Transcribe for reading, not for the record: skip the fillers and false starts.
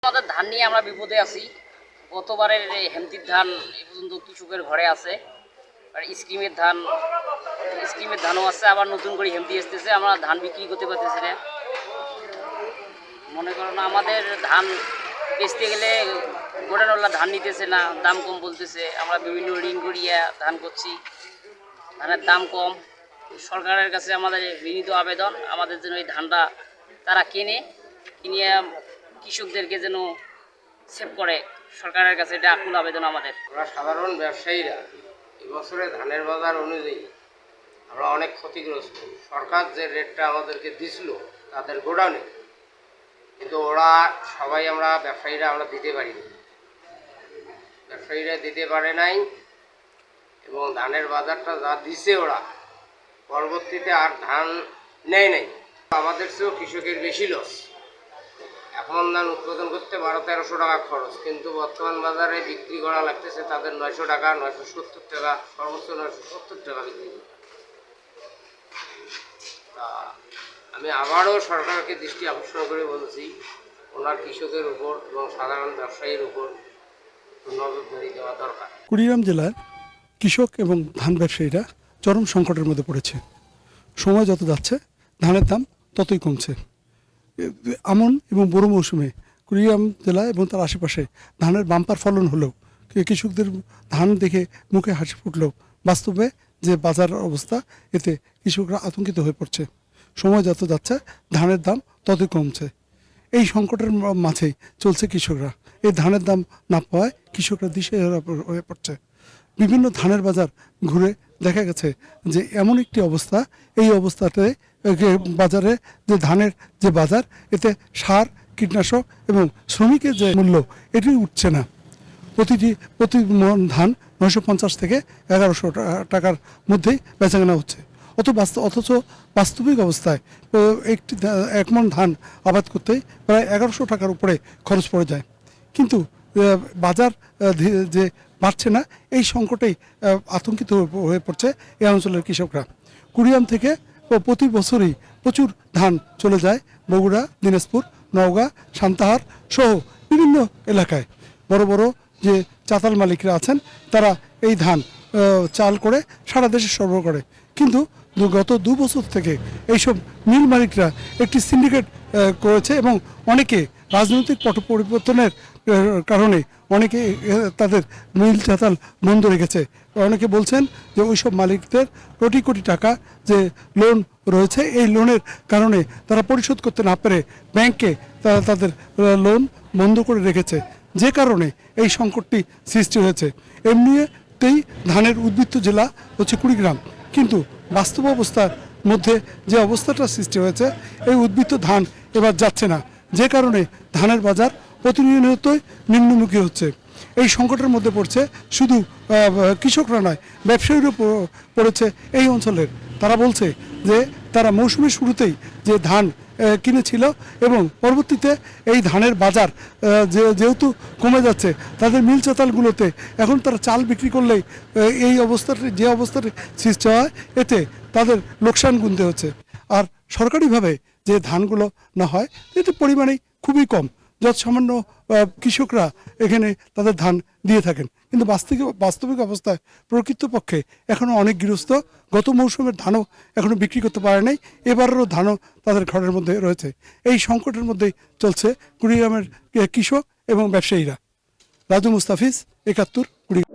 আমাদের ধান নিয়ে আমরা বিপদে আছি। গতবারের হেমতির ধান এ পর্যন্ত কৃষকের ঘরে আছে, আর স্কিমের ধানও আছে, আবার নতুন করে হেমতি আসতেছে। আমরা ধান বিক্রি করতে পারতেছি না। মনে করো না, আমাদের ধান বেচতে গেলে গোডাউনওয়ালা ধান নিতেছে না, দাম কম বলতেছে। আমরা বিভিন্ন ঋণ করিয়া ধান করছি, ধানের দাম কম। সরকারের কাছে আমাদের বিনীত আবেদন, আমাদের যেন এই ধানটা তারা কিনিয়ে কৃষকদেরকে যেন সেভ করে। সরকারের কাছে এটা আকুল আবেদন আমাদের। আমরা সাধারণ ব্যবসায়ীরা এবছরে ধানের বাজার অনুযায়ী আমরা অনেক ক্ষতিগ্রস্ত। সরকার যে রেটটা আমাদেরকে দিছিল তাদের গোডাউনে, কিন্তু ওরা সবাই আমরা ব্যবসায়ীরা আমরা দিতে পারিনি, ব্যবসায়ীরা দিতে পারে নাই। এবং ধানের বাজারটা যা দিছে ওরা, পরবর্তীতে আর ধান নেয় নাই। আমাদের চেয়েও কৃষকের বেশি লস। এখন ধান উৎপাদন করতে 1200-1300 টাকা খরচ, কিন্তু বর্তমান বাজারে বিক্রি করা লাগতেছে তাদের 900 টাকা, 970 টাকা, সর্বোচ্চ 970 টাকা বিক্রি করতে। তা আমি আবারও সরকারকে দৃষ্টি আকর্ষণ করে বলছি, ওনার কৃষকের উপর এবং সাধারণ ব্যবসায়ীর উপর নজরদারি দেওয়া দরকার। কুড়িগ্রাম জেলার কৃষক এবং ধান ব্যবসায়ীরা চরম সংকটের মধ্যে পড়েছে। সময় যত যাচ্ছে ধানের দাম ততই কমছে। আমন এবং বোরো মৌসুমে কুড়িগ্রাম জেলা এবং তার আশেপাশে ধানের বাম্পার ফলন হলেও কৃষকদের ধান দেখে মুখে হাসি ফুটলেও বাস্তবে যে বাজার অবস্থা, এতে কৃষকরা আতঙ্কিত হয়ে পড়ছে। সময় যত যাচ্ছে ধানের দাম ততই কমছে। এই সংকটের মাঝেই চলছে কৃষকরা। এই ধানের দাম না পাওয়ায় কৃষকরা দিশেহারা হয়ে পড়ছে। বিভিন্ন ধানের বাজার ঘুরে দেখা গেছে যে এমন একটি অবস্থা, এই অবস্থাতে বাজারে যে ধানের যে বাজার, এতে সার, কীটনাশক এবং শ্রমিকের যে মূল্য, এটি উঠছে না। প্রতি মন ধান 950 থেকে 1100 টাকার মধ্যেই বেচাকেনা হচ্ছে। অথচ বাস্তবিক অবস্থায় এক মন ধান আবাদ করতেই প্রায় 1100 টাকার উপরে খরচ পড়ে যায়। কিন্তু বাজার যে বাড়ছে না, এই সংকটেই আতঙ্কিত হয়ে পড়ছে এই অঞ্চলের কৃষকরা। কুড়িগ্রাম থেকে প্রতি বছরই প্রচুর ধান চলে যায় বগুড়া, দিনাজপুর, নওগাঁ, সান্তাহার সহ বিভিন্ন এলাকায়। বড় বড় যে চাতাল মালিকরা আছেন, তারা এই ধান চাল করে সারা দেশে সরবরাহ করে। কিন্তু গত 2 বছর থেকে এইসব মিল মালিকরা একটি সিন্ডিকেট করেছে এবং অনেকে রাজনৈতিক পট পরিবর্তনের কারণে অনেকে তাদের মিল চাতাল বন্ধ রেখেছে। অনেকে বলছেন যে ওইসব মালিকদের কোটি কোটি টাকা যে লোন রয়েছে, এই লোনের কারণে তারা পরিশোধ করতে না পেরে ব্যাংকে তারা তাদের লোন বন্ধ করে রেখেছে, যে কারণে এই সংকটটি সৃষ্টি হয়েছে। এমনিতেই ধানের উদ্বৃত্ত জেলা হচ্ছে কুড়িগ্রাম, কিন্তু বাস্তব অবস্থার মধ্যে যে অবস্থাটা সৃষ্টি হয়েছে, এই উদ্বৃত্ত ধান এবার যাচ্ছে না, যে কারণে ধানের বাজার প্রতিনিয়তই নিম্নমুখী হচ্ছে। এই সংকটের মধ্যে পড়ছে শুধু কৃষকরা নয়, ব্যবসায়ীরও পড়েছে এই অঞ্চলের। তারা বলছে যে তারা মৌসুমের শুরুতেই যে ধান কিনেছিল এবং পরবর্তীতে এই ধানের বাজার যেহেতু কমে যাচ্ছে, তাদের মিল চাতালগুলোতে এখন তারা চাল বিক্রি করলেই এই যে অবস্থাটি সৃষ্টি হয়, এতে তাদের লোকসান গুনতে হচ্ছে। আর সরকারিভাবে যে ধানগুলো না হয়, এতে পরিমাণেই খুবই কম। যত সামান্য কৃষকরা এখানে তাদের ধান দিয়ে থাকেন, কিন্তু বাস্তবিক অবস্থায় প্রকৃতপক্ষে এখনও অনেক গৃহস্থ গত মৌসুমের ধানও এখনও বিক্রি করতে পারে নাই, এবারেরও ধানও তাদের ঘরের মধ্যে রয়েছে। এই সংকটের মধ্যেই চলছে কুড়িগ্রামের কৃষক এবং ব্যবসায়ীরা। রাজু মুস্তাফিজ, 71, কুড়িগ্রাম।